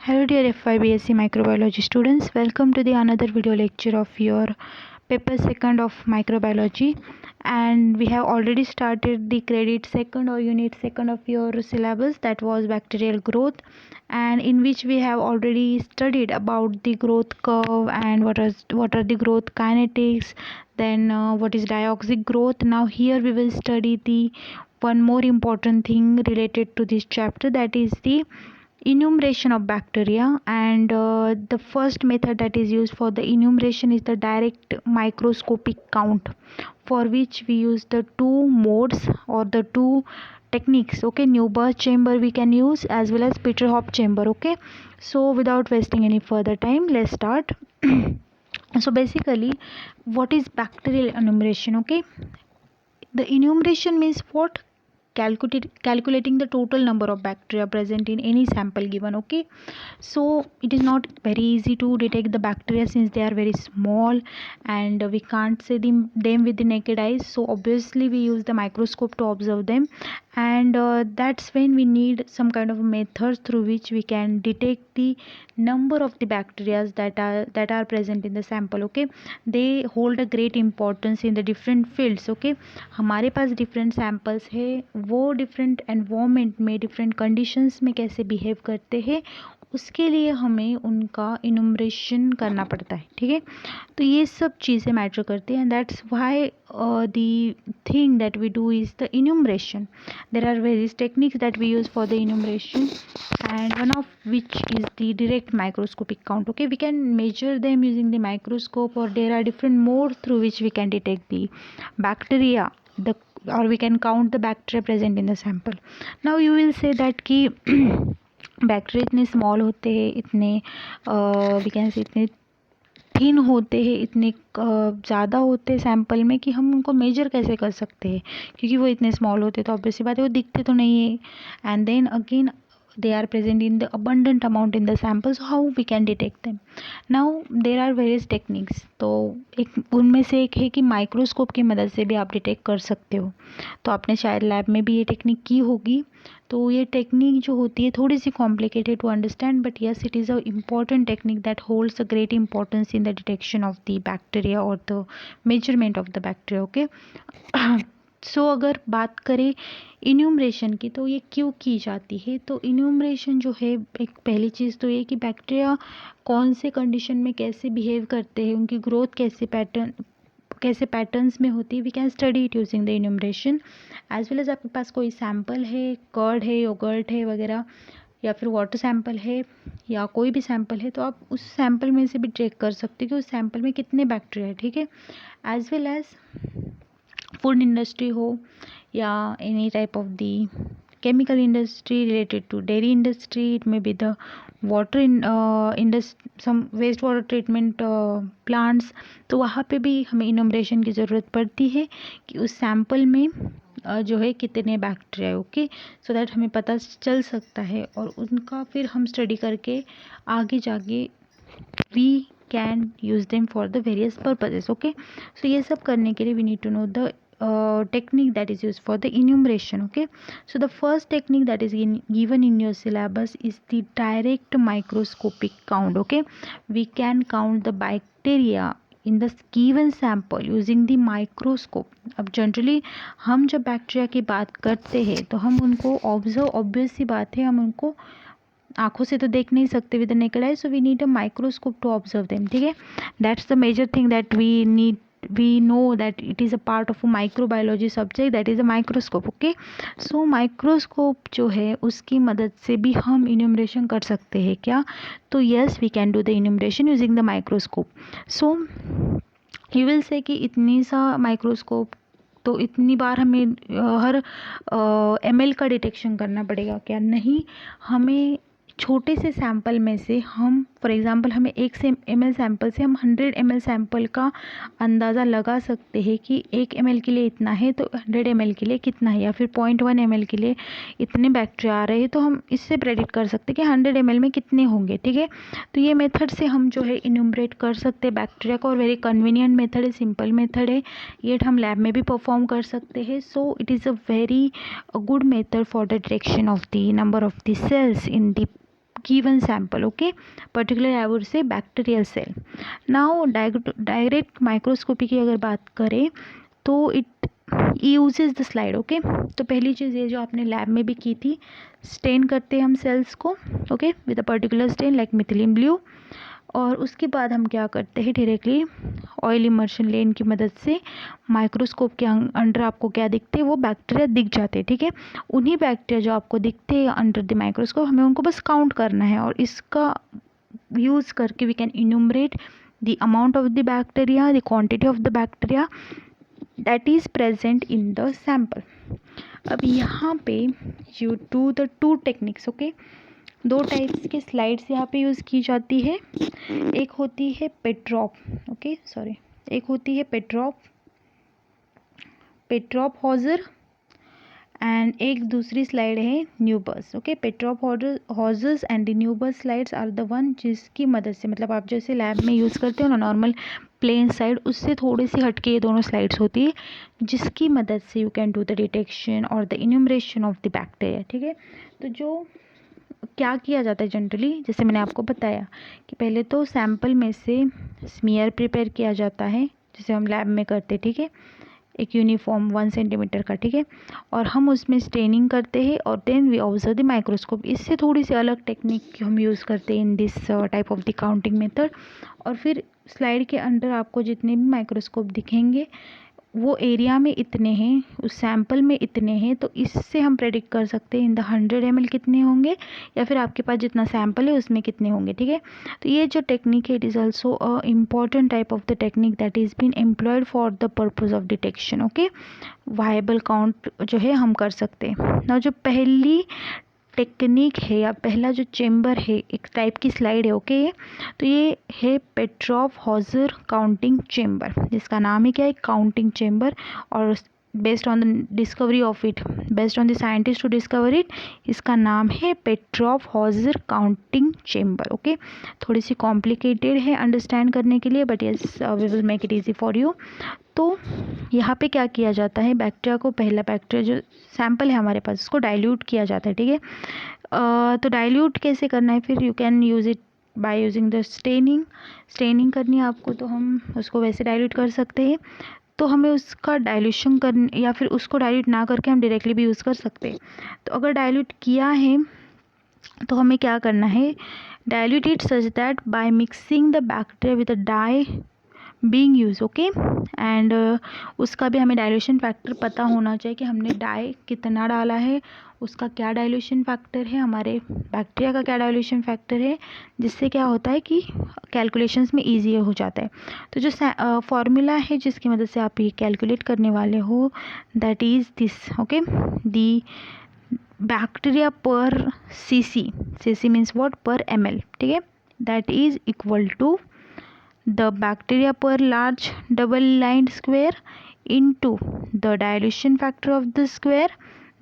Hello dear FIBSc microbiology students, welcome to the another video lecture of your paper second of microbiology, and we have already started the credit second or unit second of your syllabus, that was bacterial growth, and in which we have already studied about the growth curve and what are the growth kinetics, then what is dioxic growth. Now here we will study the one more important thing related to this chapter, that is the enumeration of bacteria. And the first method that is used for the enumeration is the direct microscopic count, for which we use the two modes or the two techniques. Okay, Neubauer chamber we can use as well as Peterhof chamber. Okay, so without wasting any further time, let's start. So basically, what is bacterial enumeration? Okay, the enumeration means what? Calculating the total number of bacteria present in any sample given. Okay, so it is not very easy to detect the bacteria since they are very small and we can't see them with the naked eyes, so obviously we use the microscope to observe them, and that's when we need some kind of method through which we can detect the number of the bacteria that are present in the sample. Okay, they hold a great importance in the different fields. Okay, हमारे पास different samples है, वो different environment में different conditions में कैसे behave करते हैं उसके लिए हमें उनका इनुमरेशन करना पड़ता है. ठीक है, तो ये सब चीज़ें मैटर करती हैं, and that's why the thing that we do is the enumeration. There are various techniques that we use for the enumeration, and one of which is the direct microscopic count. Okay, we can measure them using the microscope, or there are different modes through which we can detect the bacteria, or we can count the bacteria present in the sample. Now you will say that कि bacteria इतने small होते हैं, इतने we can say इतने thin होते हैं, इतने ज़्यादा होते हैं सैम्पल में कि हम उनको मेजर कैसे कर सकते हैं, क्योंकि वो इतने स्मॉल होते हैं तो ऑब्वियसली बात है वो दिखते तो नहीं है. And then again they are present in the abundant amount in the sample, so how we can detect them? Now there are various techniques, तो एक उनमें से एक है कि माइक्रोस्कोप की मदद से भी आप डिटेक्ट कर सकते हो. तो आपने शायद लैब में भी ये टेक्निक की होगी. तो ये टेक्निक जो होती है थोड़ी सी complicated to understand, but yes it is a important technique that holds a great importance in the detection of the bacteria और the measurement of the bacteria. Okay, so अगर बात करें इन्यूमरेशन की, तो ये क्यों की जाती है? तो इन्यूमरेशन जो है, एक पहली चीज़ तो ये कि बैक्टीरिया कौन से कंडीशन में कैसे बिहेव करते हैं, उनकी ग्रोथ कैसे पैटर्न्स में होती है, we can study it using the enumeration. As well as आपके पास कोई सैम्पल है, कर्ड है, योगर्ट है वगैरह, या फिर वाटर सैम्पल है, या कोई भी सैम्पल है, तो आप उस सैम्पल में से भी चेक कर सकते हो कि उस सैम्पल में कितने बैक्टीरिया है. ठीक है, as well as food industry हो या any type of the chemical industry related to dairy industry, it may be the water some waste water treatment plants, तो वहाँ पे भी हमें इनोमरेशन की ज़रूरत पड़ती है कि उस सैम्पल में जो है कितने बैक्टीरिया है. ओके, सो दैट हमें पता चल सकता है और उनका फिर हम स्टडी करके आगे जाके we can use them for the various purposes. Okay, so ये सब करने के लिए we need to know the technique that is used for the enumeration. Okay, so the first technique that is given in your syllabus is the direct microscopic count. Okay, we can count the bacteria in the given sample using the microscope. अब generally हम जब bacteria की बात करते हैं तो हम उनको ऑब्जर्व, ऑब्वियस सी बात है, हम उनको आँखों से तो देख नहीं सकते with the naked eye, so we need a microscope to observe them. ठीक है, that's the major thing that we know that it is a part of a microbiology subject, that is a microscope. Okay, so microscope जो है उसकी मदद से भी हम enumeration कर सकते हैं क्या? तो yes, we can do the enumeration using the microscope. So you will say कि इतनी सा माइक्रोस्कोप तो इतनी बार हमें हर ml का डिटेक्शन करना पड़ेगा क्या? नहीं, हमें छोटे से सैम्पल में से हम, फॉर एग्ज़ाम्पल हमें 1 ml सैम्पल से हम 100 ml सैम्पल का अंदाज़ा लगा सकते हैं कि 1 ml के लिए इतना है तो 100 ml के लिए कितना है, या फिर 0.1 ml के लिए इतने बैक्टीरिया आ रहे हैं तो हम इससे प्रेडिक्ट कर सकते हैं कि 100 ml में कितने होंगे. ठीक है, तो ये मेथड से हम जो है इन्यूमरेट कर सकते हैं बैक्टीरिया को, और वेरी कन्वीनियंट मेथड है, सिंपल मेथड है, ये हम लैब में भी परफॉर्म कर सकते हैं. So it is a very good method for the detection of the number of the cells in the given sample. Okay, particularly I would say bacterial cell. Now direct microscopy की अगर बात करें तो it uses the slide. Okay, तो पहली चीज़ ये जो आपने लैब में भी की थी, स्टेन करते हैं हम सेल्स को, okay, with a particular stand like methylene blue, और उसके बाद हम क्या करते हैं, डायरेक्टली ऑयल इमर्शन लेन की मदद से माइक्रोस्कोप के अंडर आपको क्या दिखते हैं, वो बैक्टीरिया दिख जाते हैं, ठीक है। उन्हीं बैक्टीरिया जो आपको दिखते हैं अंडर द माइक्रोस्कोप, हमें उनको बस काउंट करना है, और इसका यूज़ करके we can enumerate the amount of the bacteria, the quantity of the bacteria that is present in the sample. अब यहाँ पे you do the two techniques, okay. दो टाइप्स के स्लाइड्स यहाँ पे यूज़ की जाती है, एक होती है पेट्रॉप, ओके सॉरी, एक होती है पेट्रॉप हॉजर, एंड एक दूसरी स्लाइड है Neubauers, okay. Petroff Hausers and the Neubauers slides are the one जिसकी मदद से, मतलब आप जैसे लैब में यूज़ करते हो ना नॉर्मल प्लेन साइड, उससे थोड़ी सी हटके ये दोनों स्लाइड्स होती है, जिसकी मदद से you can do the detection और the enumeration of the bacteria, ठीक है। तो जो क्या किया जाता है जनरली, जैसे मैंने आपको बताया कि पहले तो सैंपल में से स्मीयर प्रिपेयर किया जाता है, जैसे हम लैब में करते, ठीक है, एक यूनिफॉर्म 1 सेंटीमीटर का, ठीक है, और हम उसमें स्टेनिंग करते हैं, और then we observe the microscope. इससे थोड़ी सी अलग टेक्निक हम यूज़ करते हैं in this type of the counting method. और फिर स्लाइड के अंदर आपको जितने भी माइक्रोस्कोप दिखेंगे वो एरिया में इतने हैं, उस सैंपल में इतने हैं, तो इससे हम प्रेडिक्ट कर सकते हैं इन द 100 ml कितने होंगे, या फिर आपके पास जितना सैंपल है उसमें कितने होंगे, ठीक है। तो ये जो टेक्निक है, it is also a important type of the technique that is been employed for the purpose of detection, okay. Viable count जो है हम कर सकते हैं ना। जो पहली टेक्निक है या पहला जो चेम्बर है, एक टाइप की स्लाइड है, ओके, तो ये है पेट्रॉप हॉजर काउंटिंग चेम्बर, जिसका नाम है क्या है, काउंटिंग चेम्बर, और based on the discovery of it, based on the scientist to discover it, इसका नाम है Petroff Hausser counting chamber, okay. थोड़ी सी कॉम्प्लिकेटेड है अंडरस्टैंड करने के लिए, but yes we will make it easy for you. तो यहाँ पे क्या किया जाता है, बैक्टीरिया को, पहला बैक्टीरिया जो सैंपल है हमारे पास, उसको डाइल्यूट किया जाता है, ठीक है। तो डाइल्यूट कैसे करना है, फिर you can use it by using the staining करनी है आपको, तो हम उसको वैसे डाइल्यूट कर सकते हैं। तो हमें उसका डाइल्यूशन करने, या फिर उसको डाइल्यूट ना करके हम डायरेक्टली भी यूज़ कर सकते हैं। तो अगर डाइल्यूट किया है तो हमें क्या करना है, dilute it such that by mixing the bacteria with a dye being use, okay, and उसका भी हमें डाइल्यूशन फैक्टर पता होना चाहिए कि हमने डाई कितना डाला है, उसका क्या डाइल्यूशन फैक्टर है, हमारे बैक्टीरिया का क्या डाइल्यूशन फैक्टर है, जिससे क्या होता है कि कैलकुलेशंस में इजी हो जाता है। तो जो फॉर्मूला है जिसकी मदद से आप ये कैलकुलेट करने वाले हो, that is this, okay, the bacteria per cc means what, per ml, ठीक है, that is equal to the bacteria per large double lined square into the dilution factor of the square,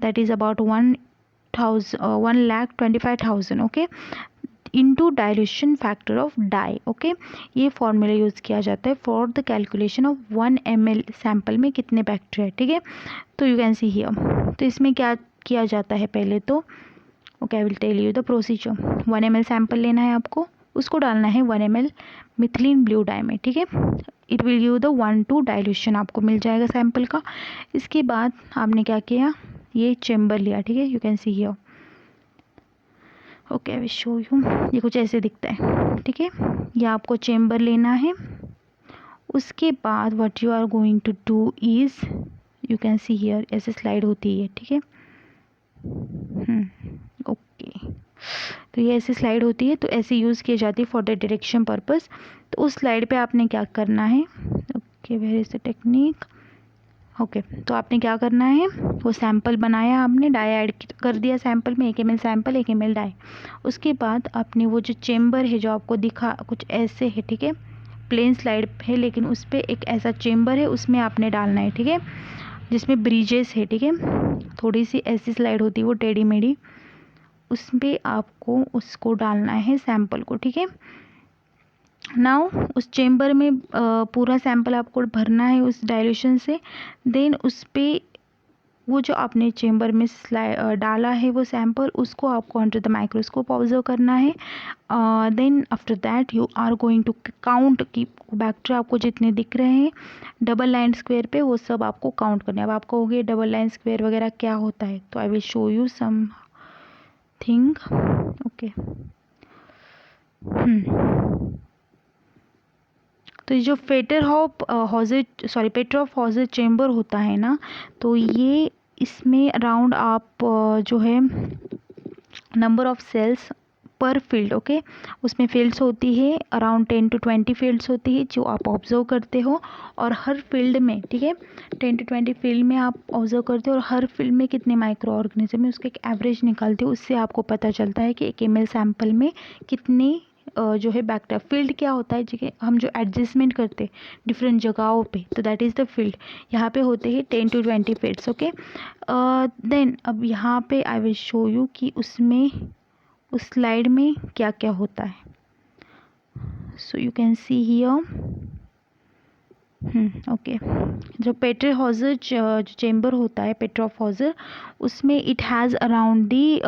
that is about 1,25,000, okay, into dilution factor of dye, okay। ये formula use किया जाता है for the calculation of 1 ml sample में कितने bacteria, ठीक है। तो you can see here, तो इसमें क्या किया जाता है, पहले तो okay I will tell you the procedure. 1 ml sample लेना है आपको, उसको डालना है 1 ml मिथिलीन ब्लू डाई में, ठीक है। It will give the 1:2 dilution आपको मिल जाएगा सैंपल का। इसके बाद आपने क्या किया, ये चेम्बर लिया, ठीक है, you can see here, okay I will show you, ये कुछ ऐसे दिखता है, ठीक है। ये आपको चेम्बर लेना है। उसके बाद what you are going to do is, you can see here, ऐसे स्लाइड होती है, ठीक है, ओके, तो ये ऐसी स्लाइड होती है, तो ऐसे यूज़ की जाती है फॉर द डायरेक्शन पर्पस। तो उस स्लाइड पे आपने क्या करना है, okay where is the technique, okay, तो आपने क्या करना है, वो सैंपल बनाया आपने, डाई ऐड कर दिया सैंपल में, 1 ml सैंपल 1 ml डाई। उसके बाद आपने वो जो चेम्बर है जो आपको दिखा कुछ ऐसे है, ठीक है, प्लेन स्लाइड है लेकिन उस पर एक ऐसा चेम्बर है, उसमें आपने डालना है, ठीक है, जिसमें ब्रीजेस है, ठीक है, थोड़ी सी ऐसी स्लाइड होती है वो टेढ़ी मेढ़ी, उसमें आपको उसको डालना है सैंपल को, ठीक है। नाउ उस चेम्बर में पूरा सैंपल आपको भरना है उस डाइल्यूशन से, देन उस पर वो जो आपने चेम्बर में डाला है वो सैंपल, उसको आपको अंडर द माइक्रोस्कोप ऑब्जर्व करना है. Then after that you are going to count कि बैक्टीरिया आपको जितने दिख रहे हैं डबल लाइन स्क्वायर पे, वो सब आपको काउंट करना है. अब आप कहोगे डबल लाइन स्क्वायर वगैरह क्या होता है, तो I will show you something. Okay. तो ये जो पेट्रॉफ हॉजर चेम्बर होता है ना, तो ये इसमें अराउंड आप जो है नंबर ऑफ सेल्स पर फील्ड, ओके, उसमें फील्ड्स होती है अराउंड 10 to 20 फील्ड्स होती है जो आप ऑब्जर्व करते हो. और हर फील्ड में, ठीक है, 10 to 20 फील्ड में आप ऑब्जर्व करते हो और हर फील्ड में कितने माइक्रो ऑर्गेनिज्म है उसका एक एवरेज निकालते हो. उससे आपको पता चलता है कि एक ml सैंपल में कितने जो है बैक्टीरिया. फील्ड क्या होता है, ठीक है, हम जो एडजस्टमेंट करते हैं डिफरेंट जगहों पे, तो दैट इज़ द फील्ड. यहाँ पे होते हैं 10 to 20 फील्ड्स. ओके. देन अब यहाँ पे आई विल शो यू कि उसमें उस स्लाइड में क्या क्या होता है. So you can see here. Okay. जो पेट्रॉफ हॉजर जो चेम्बर होता है पेट्रॉफ हॉजर, उसमें इट हैज़ अराउंड दी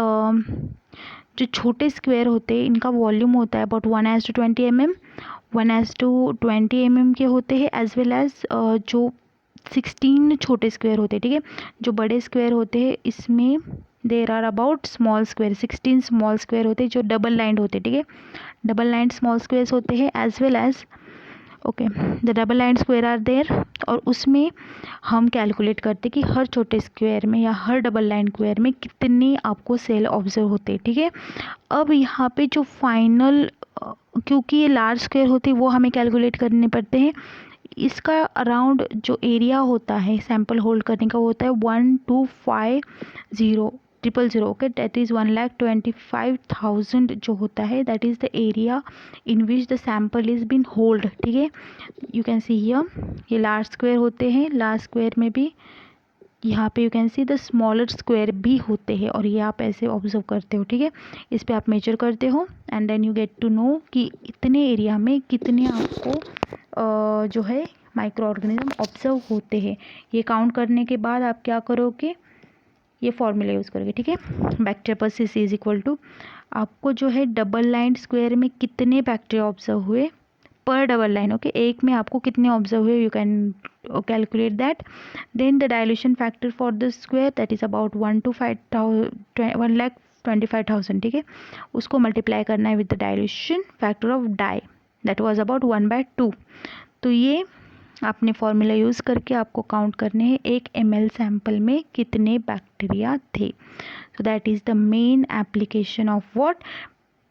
जो छोटे स्क्वायर होते हैं इनका वॉल्यूम होता है अबाउट 1:20 mm, 1:20 mm के होते हैं, एज वेल एज जो 16 छोटे स्क्वायर होते हैं, ठीक है. जो बड़े स्क्वायर होते हैं इसमें there are about small square, 16 small square होते हैं जो डबल लाइंड होते हैं, ठीक है. डबल लाइंड स्मॉल स्क्वायर्स होते हैं as well as, okay, the double line square are there. और उसमें हम कैलकुलेट करते कि हर छोटे स्क्वायर में या हर डबल लाइन स्क्वायर में कितने आपको सेल ऑब्जर्व होते हैं, ठीक है. अब यहाँ पे जो फाइनल, क्योंकि ये लार्ज स्क्वायर होते हैं वो हमें कैलकुलेट करने पड़ते हैं. इसका अराउंड जो एरिया होता है सैंपल होल्ड करने का वो होता है 1,250,000, ओके, दैट इज़ 1,25,000 जो होता है, that is the area in which the sample is been hold, ठीक है. यू कैन सी हियर, ये लार्ज स्क्वायर होते हैं, लार्ज स्क्वायर में भी यहाँ पे you can see the smaller square भी होते हैं, और ये आप ऐसे ऑब्जर्व करते हो, ठीक है. इस पे आप मेजर करते हो and then you get to know कि इतने एरिया में कितने आपको जो है माइक्रो ऑर्गेनिज्म ऑब्जर्व होते हैं. ये काउंट करने के बाद आप क्या करोगे, ये फॉर्मूला यूज़ करोगे, ठीक है. Bacteria per CC is equal to, आपको जो है डबल लाइन स्क्वायर में कितने बैक्टीरिया ऑब्जर्व हुए पर डबल लाइन, ओके, एक में आपको कितने ऑब्जर्व हुए, you can calculate that. Then the dilution factor for the square that is about 1,25,000, ठीक है. उसको मल्टीप्लाई करना है with the dilution factor of dye, that was about 1/2. तो ये आपने फॉर्मूला यूज़ करके आपको काउंट करने हैं 1 ml सैंपल में कितने बैक्टीरिया थे. So that is the main application of what,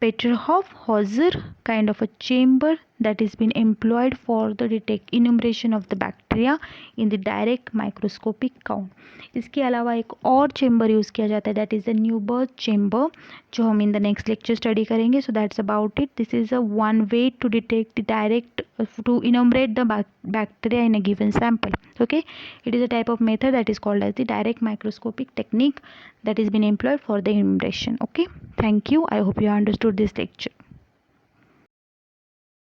Petroff Hausser kind of a chamber that is been employed for the enumeration of the bacteria in the direct microscopic count. इसके अलावा एक और chamber use किया जाता है, that is the Neubauer chamber, जो हम in the next lecture स्टडी करेंगे. So that's about it. This is a one way to detect the direct to enumerate the bacteria in a given sample, okay. It is a type of method that is called as the direct microscopic technique that is been employed for the enumeration, okay. Thank you. I hope you understood this lecture.